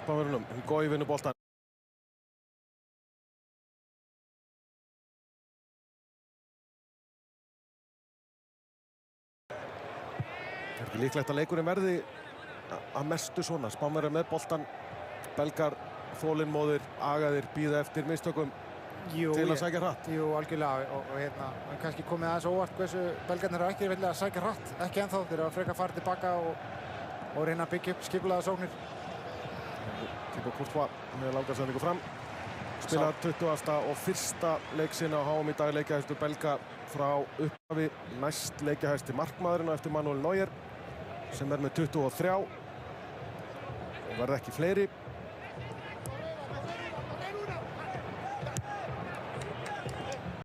Spánverjunum. Gói vinnur boltann. Það er ekki líklegt að leikurinn verði að mestu svona. Spánverjar með boltann, belgar þolinmóðir, agaðir, bíða eftir mistökum til að sækja hratt. Jú, algjörlega, og kannski komið aðeins óvart hversu belgarnir eru ekki vilja að sækja hratt, ekki ennþá, þeir eru að frekar fara tilbaka og reyna að byggja upp skipulaða sóknir. Thibaut Courtois með langarsendingu fram. Spila 20. og 1. leik sinna á HM í dag, leikjahæstu belga frá upphafi, næst leikjahæsti markmaðurinn eftir Manuel Neuer sem er með 23 og verða ekki fleiri.